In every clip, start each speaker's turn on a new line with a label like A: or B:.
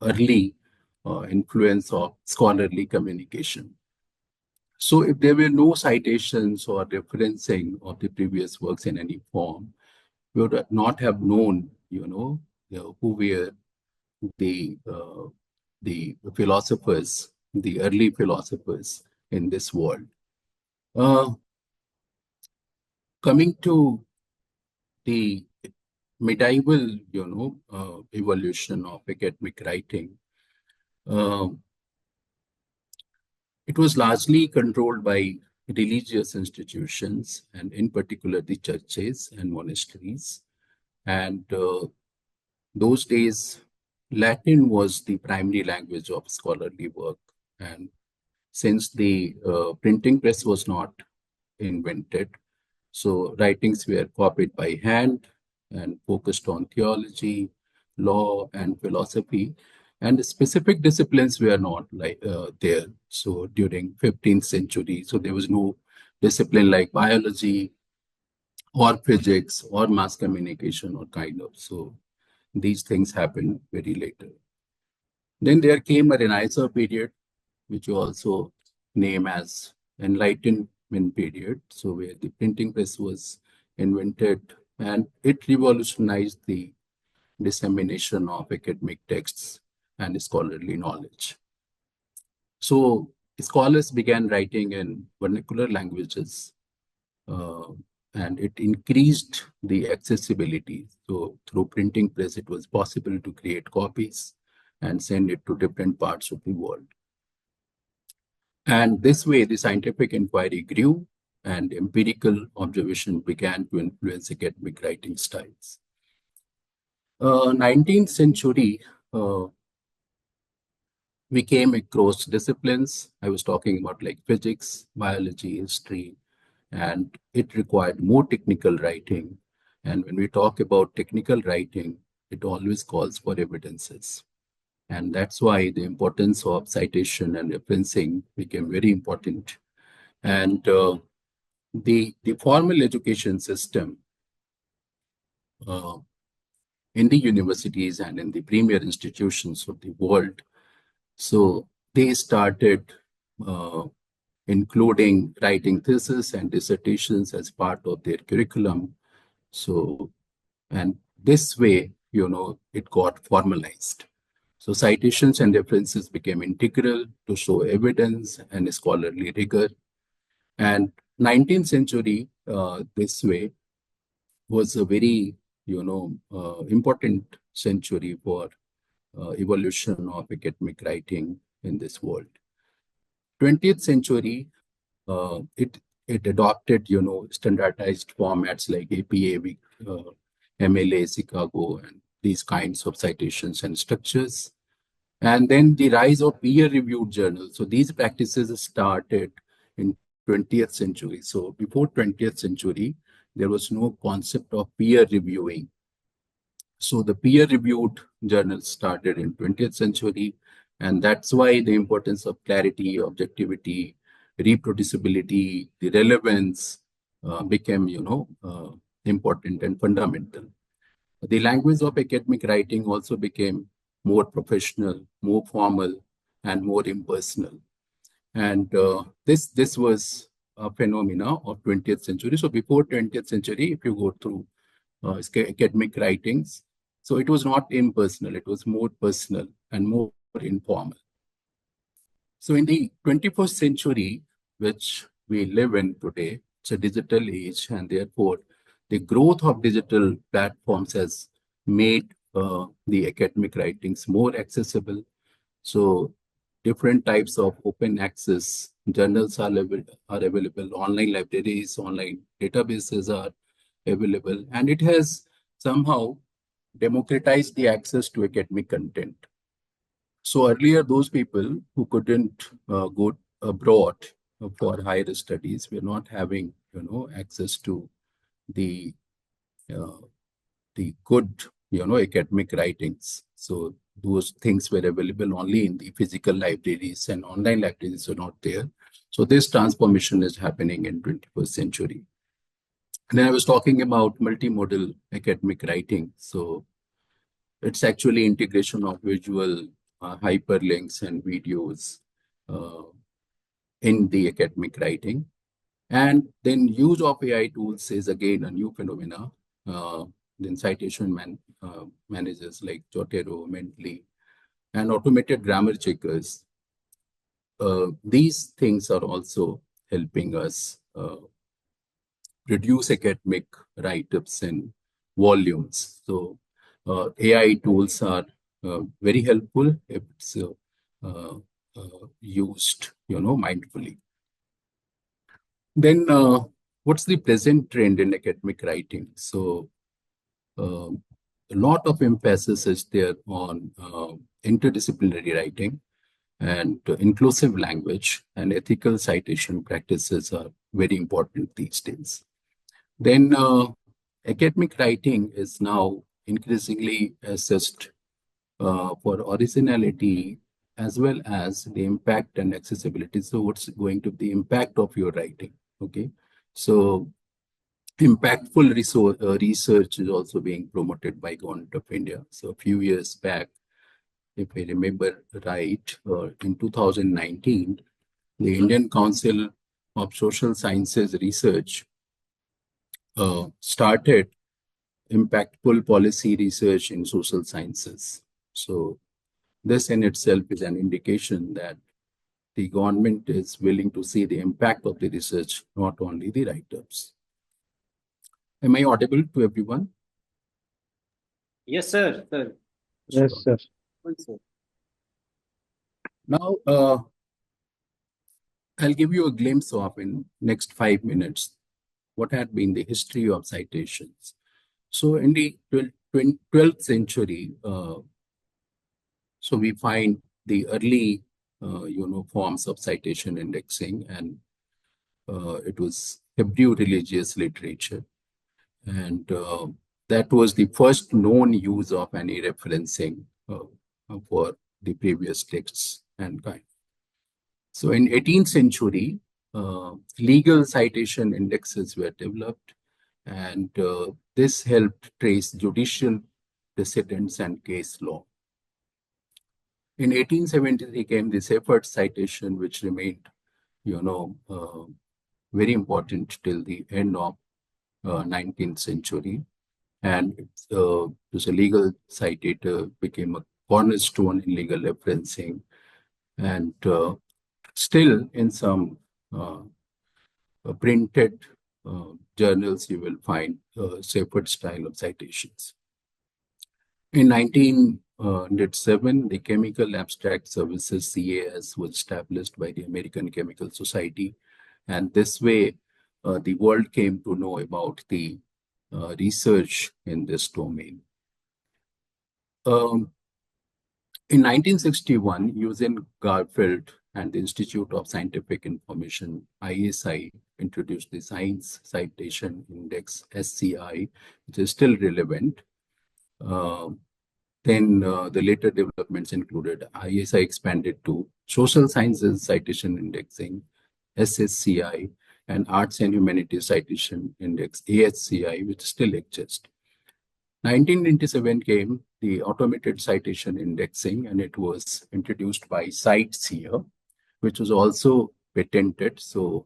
A: early influence of scholarly communication. So if there were no citations or referencing of the previous works in any form, we would not have known, who were the the philosophers, the early philosophers in this world. Coming to the medieval, evolution of academic writing, uh, it was largely controlled by religious institutions, and in particular the churches and monasteries. And those days, Latin was the primary language of scholarly work. And since the printing press was not invented, so writings were copied by hand and focused on theology, law, and philosophy. And specific disciplines were not there. So during 15th century, so there was no discipline like biology or physics or mass communication or kind of. So these things happened very later. Then there came a Renaissance period, which you also name as Enlightenment period. So where the printing press was invented, and it revolutionized the dissemination of academic texts and scholarly knowledge. So scholars began writing in vernacular languages, uh, and it increased the accessibility. So through printing press, it was possible to create copies and send it to different parts of the world. And this way, the scientific inquiry grew and empirical observation began to influence academic writing styles. 19th century, we came across disciplines. I was talking about like physics, biology, history, and it required more technical writing. And when we talk about technical writing, it always calls for evidences. And that's why the importance of citation and referencing became very important. And the formal education system in the universities and in the premier institutions of the world, so they started including writing thesis and dissertations as part of their curriculum. So, and this way, it got formalized. So citations and references became integral to show evidence and scholarly rigor. And 19th century, this way, was a very, important century for evolution of academic writing in this world. 20th century, it adopted, standardized formats like APA, MLA, Chicago, and these kinds of citations and structures. And then the rise of peer-reviewed journals. So these practices started in 20th century. So before 20th century, there was no concept of peer reviewing. So the peer-reviewed journals started in 20th century, and that's why the importance of clarity, objectivity, reproducibility, the relevance became, important and fundamental. The language of academic writing also became more professional, more formal, and more impersonal. And this was a phenomena of 20th century. So before 20th century, if you go through academic writings, so it was not impersonal, it was more personal and more informal. So in the 21st century, which we live in today, it's a digital age, and therefore the growth of digital platforms has made the academic writings more accessible. So different types of open access journals are available, online libraries, online databases are available, and it has somehow democratized the access to academic content. So earlier, those people who couldn't go abroad for higher studies were not having, access to the good, academic writings. So those things were available only in the physical libraries, and online libraries were not there. So this transformation is happening in 21st century. And then I was talking about multimodal academic writing. So it's actually integration of visual, hyperlinks and videos uh, in the academic writing. And then use of AI tools is again a new phenomena. Uh, then citation managers like Jotero, Mendeley, and automated grammar checkers. These things are also helping us reduce academic write-ups in volumes. So AI tools are very helpful if it's used, mindfully. Then what's the present trend in academic writing? So a lot of emphasis is there on interdisciplinary writing and inclusive language and ethical citation practices are very important these days. Then academic writing is now increasingly assessed for originality as well as the impact and accessibility. So what's going to be the impact of your writing? Okay. So impactful research is also being promoted by Government of India. So a few years back, if I remember right, in 2019, the Indian Council of Social Sciences Research started impactful policy research in social sciences. So this in itself is an indication that the government is willing to see the impact of the research, not only the write-ups. Am I audible to everyone?
B: Yes, sir. Sir.
C: Yes, sir.
A: Now, I'll give you a glimpse of in next 5 minutes what had been the history of citations. So in the 12th century, so we find the early, forms of citation indexing, and it was Hebrew religious literature. And that was the first known use of any referencing for the previous texts and kind. So in 18th century, legal citation indexes were developed, and this helped trace judicial precedents and case law. In 1873 came the Seifert citation, which remained, very important till the end of 19th century. And it was a legal citator, became a cornerstone in legal referencing. And still in some printed journals, you will find Seifert style of citations. In 1907, the Chemical Abstract Services, CAS, was established by the American Chemical Society. And this way, the world came to know about the research in this domain. In 1961, Eugene Garfield and the Institute of Scientific Information, ISI, introduced the Science Citation Index, SCI, which is still relevant. Then the later developments included ISI expanded to Social Sciences Citation Indexing, SSCI, and Arts and Humanities Citation Index, AHCI, which still exists. 1997 came the automated citation indexing, and it was introduced by CiteSeer, which was also patented. So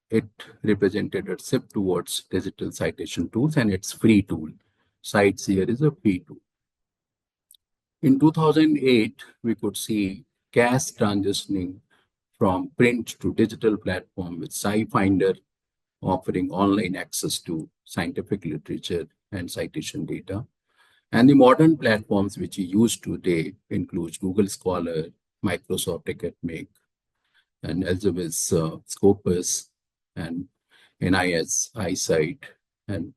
A: it represented a shift towards digital citation tools, and it's free tool. CiteSeer is a free tool. In 2008, we could see CAS transitioning from print to digital platform with SciFinder offering online access to scientific literature and citation data. And the modern platforms which we use today include Google Scholar, Microsoft Academic, and Elsevier Scopus, and NIS, iCite, and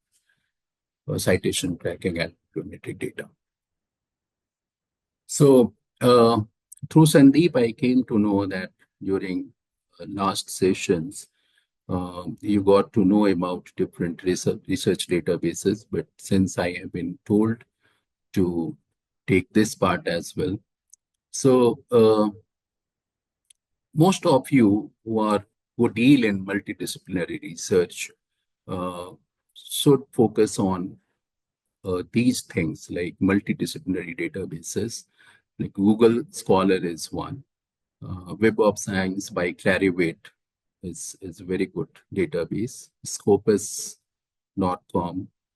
A: citation tracking and biometric data. So through Sandeep, I came to know that during last sessions, you got to know about different research databases, but since I have been told to take this part as well. So most of you who deal in multidisciplinary research should focus on these things like multidisciplinary databases Like Google Scholar is one. Web of Science by Clarivate is a very good database. Scopus.com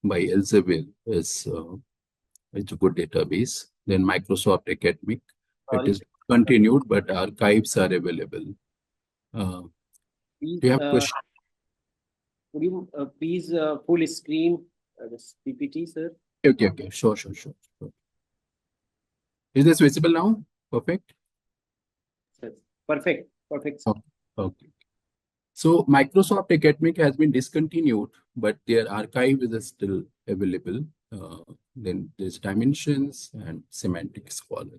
A: by Elsevier is a good database. Then Microsoft Academic. It
B: Sorry,
A: is continued, but archives are available. Uh,
B: please,
A: do you have questions?
B: could you please full screen this PPT, sir?
A: Okay, okay. Sure. Is this visible now? Perfect.
B: Sir. Perfect, sir.
A: Okay. Okay. So Microsoft Academic has been discontinued, but their archive is still available. Then there's Dimensions and Semantic Scholar.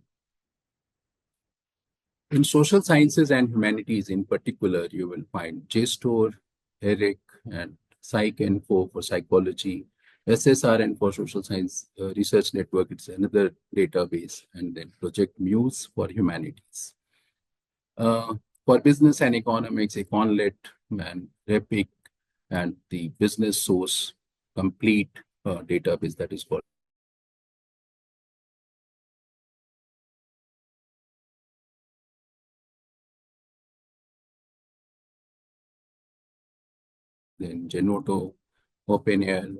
A: In social sciences and humanities in particular, you will find JSTOR, ERIC, and PsycInfo for psychology, SSRN for social science research network. It's another database, and then Project Muse for humanities. For business and economics, Econlet and Repic and the business source complete database that is called then Genoto, OpenAI,